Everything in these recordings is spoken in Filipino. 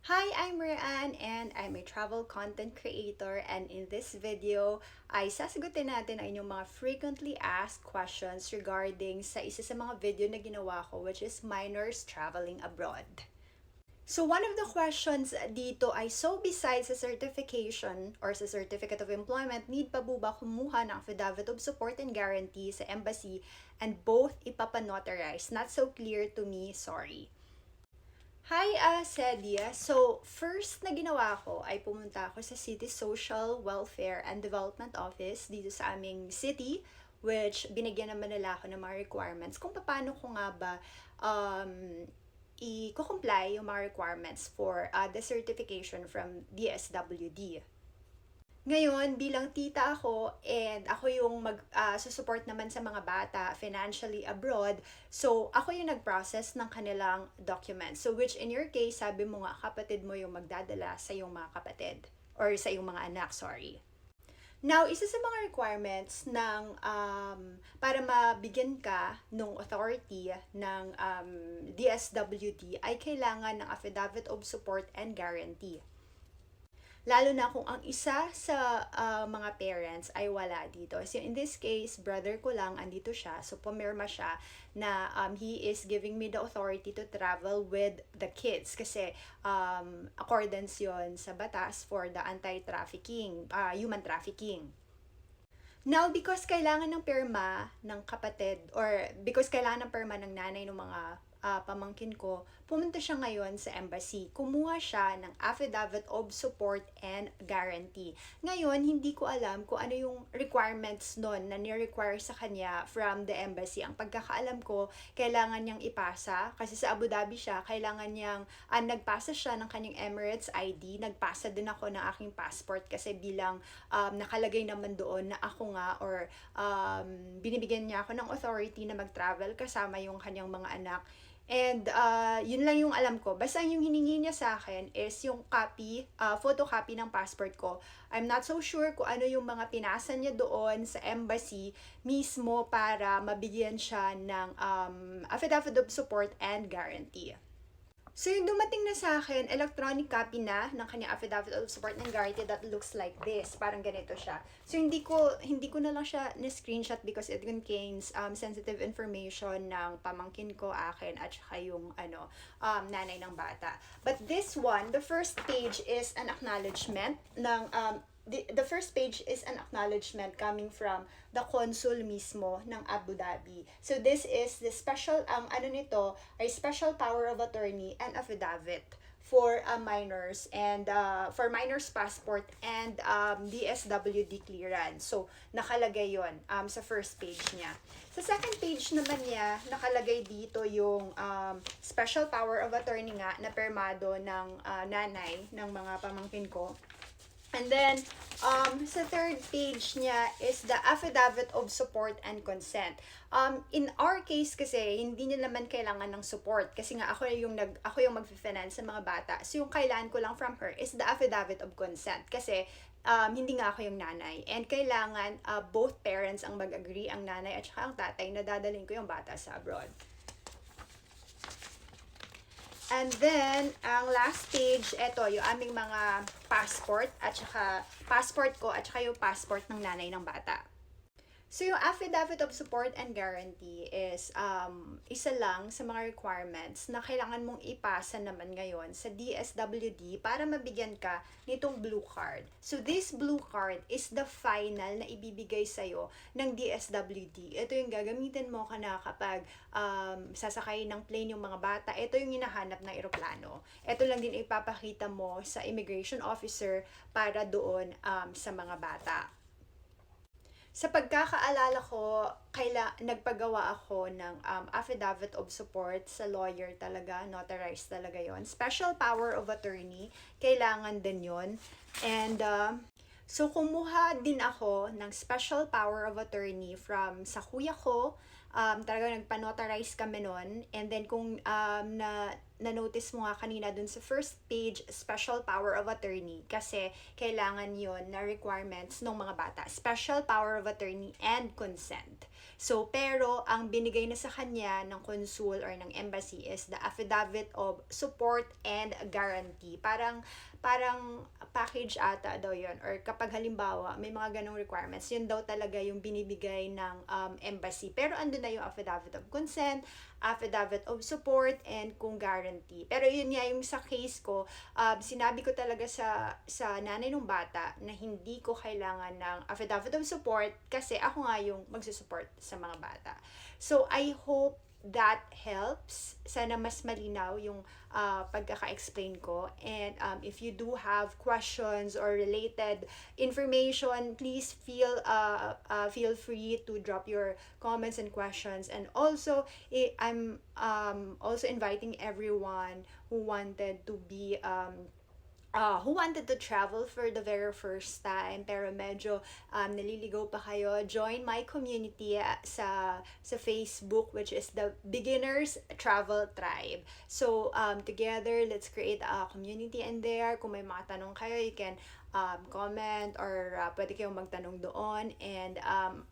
Hi, I'm Ryan and I'm a travel content creator, and in this video ay sasagutin natin ang inyong mga frequently asked questions regarding sa isa sa mga video na ginawa ko, which is minors traveling abroad. So one of the questions dito ay, so besides sa certification or sa certificate of employment, need pa po ba kumuha ng affidavit of support and guarantee sa embassy, and both ipapanotarize? Not so clear to me, sorry. Hi, Cedia. So, first na ginawa ko ay pumunta ako sa City Social Welfare and Development Office dito sa aming city, which binigyan naman nila ako ng mga requirements kung paano ko nga ba i-comply yung mga requirements for the certification from DSWD. Ngayon, bilang tita ako and ako yung mag-support naman sa mga bata financially abroad, so ako yung nag-process ng kanilang documents. So which in your case, sabi mo nga kapatid mo yung magdadala sa iyong mga kapatid or sa iyong mga anak, sorry. Now, isa sa mga requirements ng para mabigyan ka ng authority ng DSWD ay kailangan ng affidavit of support and guarantee. Lalo na kung ang isa sa mga parents ay wala dito. So in this case, brother ko lang, andito siya. So pumirma siya na he is giving me the authority to travel with the kids. Kasi accordance yon sa batas for the anti-trafficking, human trafficking. Now, because kailangan ng pirma ng kapatid or because kailangan ng pirma ng nanay ng mga pamangkin ko, pumunta siya ngayon sa embassy. Kumuha siya ng affidavit of support and guarantee. Ngayon, hindi ko alam kung ano yung requirements nun na ni-require sa kanya from the embassy. Ang pagkakaalam ko, kailangan niyang ipasa kasi sa Abu Dhabi siya, kailangan niyang nagpasa siya ng kanyang Emirates ID. Nagpasa din ako ng aking passport kasi bilang nakalagay naman doon na ako nga or binibigyan niya ako ng authority na mag-travel kasama yung kanyang mga anak. And yun lang yung alam ko. Basta yung hiningi niya sa akin is yung copy, photocopy ng passport ko. I'm not so sure kung ano yung mga pinasa niya doon sa embassy mismo para mabigyan siya ng affidavit of support and guarantee. So yung dumating na sa akin, electronic copy na ng kanyang affidavit of support and guarantee that looks like this. Parang ganito siya. So hindi ko na lang siya ni-screenshot because it contains sensitive information ng pamangkin ko, akin, at saka yung nanay ng bata. But this one, the first page is an acknowledgement ng the first page is an acknowledgement coming from the consul mismo ng Abu Dhabi. So this is the special, ano nito, ay special power of attorney and affidavit for minors and for minors passport and DSWD clearance. So nakalagay yon sa first page niya. Sa second page naman niya, nakalagay dito yung special power of attorney nga na permado ng nanay ng mga pamangkin ko. And then, sa third page niya is the affidavit of support and consent. In our case kasi, hindi niya naman kailangan ng support kasi nga ako yung magfi-finance sa mga bata. So yung kailangan ko lang from her is the affidavit of consent kasi hindi nga ako yung nanay. And kailangan both parents ang mag-agree, ang nanay at saka ang tatay, na dadalhin ko yung bata sa abroad. And then, ang last page, ito, yung aming mga passport, at saka passport ko, at saka yung passport ng nanay ng bata. So, yung affidavit of support and guarantee is isa lang sa mga requirements na kailangan mong ipasa naman ngayon sa DSWD para mabigyan ka nitong blue card. So, this blue card is the final na ibibigay sa'yo ng DSWD. Ito yung gagamitin mo kapag sasakay ng plane yung mga bata. Ito yung hinahanap ng eroplano. Ito lang din ipapakita mo sa immigration officer para doon sa mga bata. Sa pagkakaalala ko, nagpagawa ako ng affidavit of support sa lawyer talaga, notarized talaga yon. Special power of attorney, kailangan din yon. And so kumuha din ako ng special power of attorney from sa kuya ko. Talaga nagpa-notarize kami nun. And then kung na-notice mo nga kanina dun sa first page, special power of attorney, kasi kailangan yon na requirements ng mga bata. Special power of attorney and consent. So, pero ang binigay na sa kanya ng consul or ng embassy is the affidavit of support and guarantee. Parang package ata daw yun. Or kapag halimbawa, may mga ganong requirements, yun daw talaga yung binibigay ng embassy. Pero andun na yung affidavit of consent, affidavit of support, and kung guarantee. Pero yun nga, yung sa case ko, sinabi ko talaga sa nanay ng bata na hindi ko kailangan ng affidavit of support kasi ako nga yung magsusupport sa mga bata. So, I hope that helps. Sana mas malinaw yung pagkaka-explain ko. And if you do have questions or related information, please feel free to drop your comments and questions. And also, I'm also inviting everyone who wanted to travel for the very first time pero medyo naliligaw pa kayo, join my community sa Facebook, which is the Beginners Travel Tribe. So together, let's create a community in there. Kung may mga tanong kayo, you can comment or pwede kayong magtanong doon, and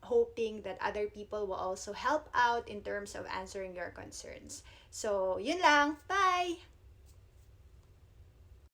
hoping that other people will also help out in terms of answering your concerns. So, yun lang. Bye!